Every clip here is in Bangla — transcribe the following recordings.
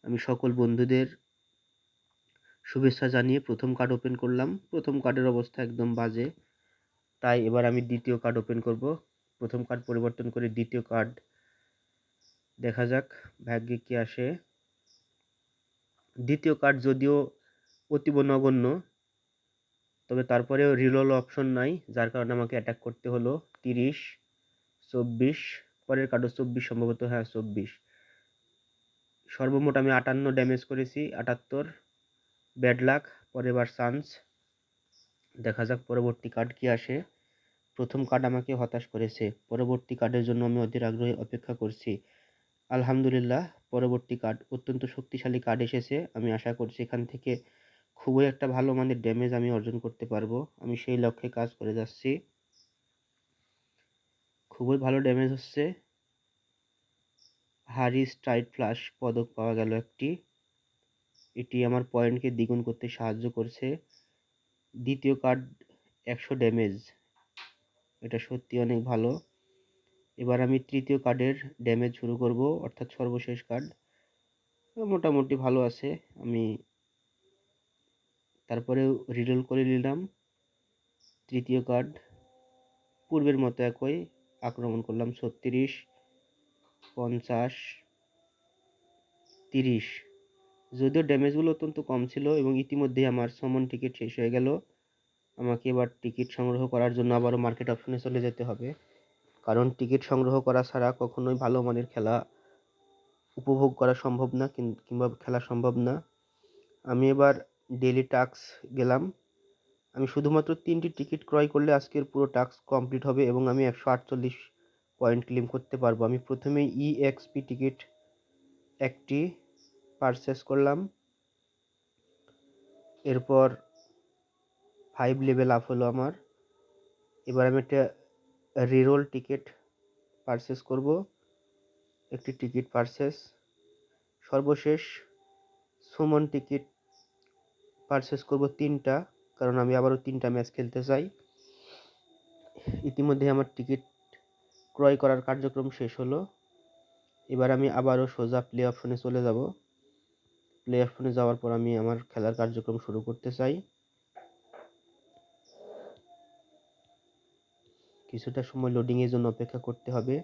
আমি সকল বন্ধুদের শুভেচ্ছা জানিয়ে প্রথম কার্ড ওপেন করলাম। প্রথম কার্ডের অবস্থা একদম বাজে, তাই এবার আমি দ্বিতীয় কার্ড ওপেন করব। প্রথম কার্ড পরিবর্তন করে দ্বিতীয় কার্ড, দেখা যাক ভাগ্যে কি আসে। দ্বিতীয় কার্ড যদিও অতীব নগণ্য, তবে তারপরেও রিরোল অপশন নাই, যার কারণে আমাকে অ্যাটাক করতে হলো। 30, 24, পরের কার্ডও 24 সম্ভবত, হ্যাঁ 24। সর্বমোট আমি 58 ড্যামেজ করেছি, 78। ব্যাড লাক, পরের চান্স। দেখা যাক পরবর্তী কার্ড কি আসে। প্রথম কার্ড আমাকে হতাশ করেছে, পরবর্তী কার্ডের জন্য আমি অধীর আগ্রহে অপেক্ষা করছি। আলহামদুলিল্লাহ, পরবর্তী কার্ড অত্যন্ত শক্তিশালী কার্ড এসেছে। আমি আশা করছি এখান থেকে খুবই একটা ভালো মানের ড্যামেজ আমি অর্জন করতে পারবো। আমি সেই লক্ষ্যে কাজ করে যাচ্ছি। খুবই ভালো ড্যামেজ হচ্ছে। হারি স্ট্রাইট ফ্লাশ পদক পাওয়া গেল একটি, এটি আমার পয়েন্টকে দ্বিগুণ করতে সাহায্য করছে। দ্বিতীয় কার্ড 100 ড্যামেজ, এটা সত্যি অনেক ভালো। এবার আমি তৃতীয় কার্ডের ড্যামেজ শুরু করব, অর্থাৎ সর্বশেষ কার্ড। মোটামুটি ভালো আছে। আমি তারপরেও রিরোল করে নিলাম। তৃতীয় কার্ড পূর্বের মতো একই, আক্রমণ করলাম 36, 50, 30। যদিও ড্যামেজগুলো অত্যন্ত কম ছিল এবং ইতিমধ্যেই আমার সমন টিকিট শেষ হয়ে গেল। আমাকে এবার টিকিট সংগ্রহ করার জন্য আবারও মার্কেট অপশনে চলে যেতে হবে, কারণ টিকিট সংগ্রহ করা ছাড়া কখনোই ভালো মানের খেলা উপভোগ করা সম্ভব না, কিংবা খেলা সম্ভব না। আমি এবার ডেইলি টাস্ক গেলাম। আমি শুধুমাত্র 3টি টিকিট ক্রয় করলে আজকের পুরো টাস্ক কমপ্লিট হবে এবং আমি 148 পয়েন্ট ক্লেম করতে পারবো। আমি প্রথমে EXP টিকিট একটি পারচেস করলাম, এরপর 5 লেভেল আপ হলো আমার। এবার আমি একটা রিরোল টিকিট পারচেস করব, একটি টিকিট পারচেস। সর্বশেষ সুমন টিকিট পারচেস করব 3টা, কারণ আমি আবারও 3টা ম্যাচ খেলতে চাই। ইতিমধ্যে আমার টিকিট ক্রয় করার কার্যক্রম শেষ হলো। এবার আমি আবারও সোজা প্লে অপশনে চলে যাব। প্লে অপশনে যাওয়ার পর আমি আমার খেলার কার্যক্রম শুরু করতে চাই। কিছুটা সময় লোডিংয়ের জন্য অপেক্ষা করতে হবে।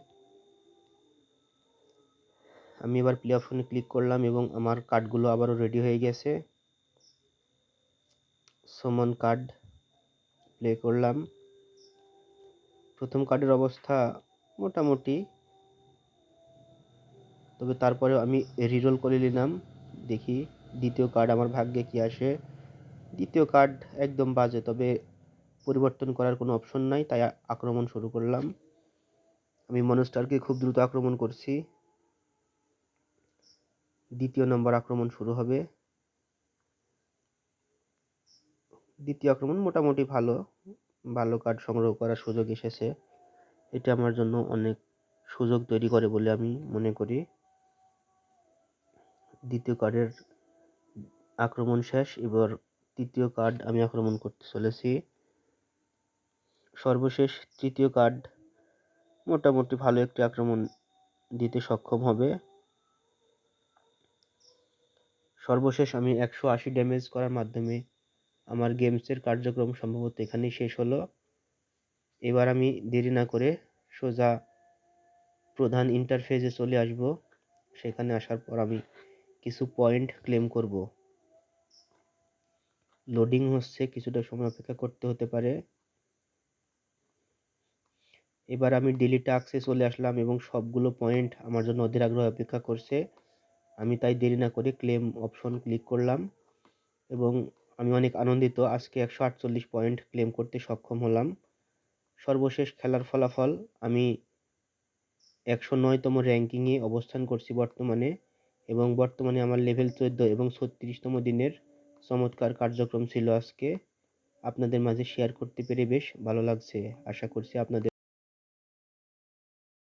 আমি এবার প্লে অপশনে ক্লিক করলাম এবং আমার কার্ডগুলো আবারও রেডি হয়ে গেছে। সুমন কার্ড প্লে করলাম। প্রথম কার্ডের অবস্থা মোটামুটি, তবে তারপরেও আমি রিরোল করে নিলাম। দেখি দ্বিতীয় কার্ড আমার ভাগ্যে কি আসে। দ্বিতীয় কার্ড একদম বাজে, তবে পরিবর্তন করার কোনো অপশন নাই, তাই আক্রমণ শুরু করলাম। আমি মনস্টারকে খুব দ্রুত আক্রমণ করছি। দ্বিতীয় নম্বর আক্রমণ শুরু হবে। দ্বিতীয় আক্রমণ মোটামুটি ভালো, ভালো কার্ড সংগ্রহ করার সুযোগ এসেছে। এটা আমার জন্য অনেক সুযোগ তৈরি করে বলে আমি মনে করি। দ্বিতীয় কার্ডের আক্রমণ শেষ, এবার তৃতীয় কার্ড আমি আক্রমণ করতে চলেছি। সর্বশেষ তৃতীয় কার্ড মোটামুটি ভালো একটি আক্রমণ দিতে সক্ষম হবে। সর্বশেষ আমি 180 ড্যামেজ করার মাধ্যমে আমার গেমসের কার্যক্রম সম্ভবত এখানেই শেষ হলো। এবার আমি দেরি না করে সোজা প্রধান ইন্টারফেসে চলে আসব। সেখানে আসার পর আমি কিছু পয়েন্ট ক্লেম করব। লোডিং হচ্ছে, কিছুটা সময় অপেক্ষা করতে হতে পারে। এবার আমি ডেইলি টাস্কে চলে আসলাম এবং সবগুলো পয়েন্ট আমার জন্য অধীর আগ্রহে অপেক্ষা করছে। আমি তাই দেরি না করে ক্লেম অপশন ক্লিক করলাম এবং আমি অনেক আনন্দিত, আজকে 148 পয়েন্ট ক্লেম করতে সক্ষম হলাম। সর্বশেষ খেলার ফলাফল, আমি 109তম র্যাঙ্কিংয়ে অবস্থান করছি বর্তমানে, এবং বর্তমানে আমার লেভেল 14 এবং 36তম দিনের চমৎকার কার্যক্রম ছিল আজকে। আপনাদের মাঝে শেয়ার করতে পেরে বেশ ভালো লাগছে। আশা করছি আপনাদের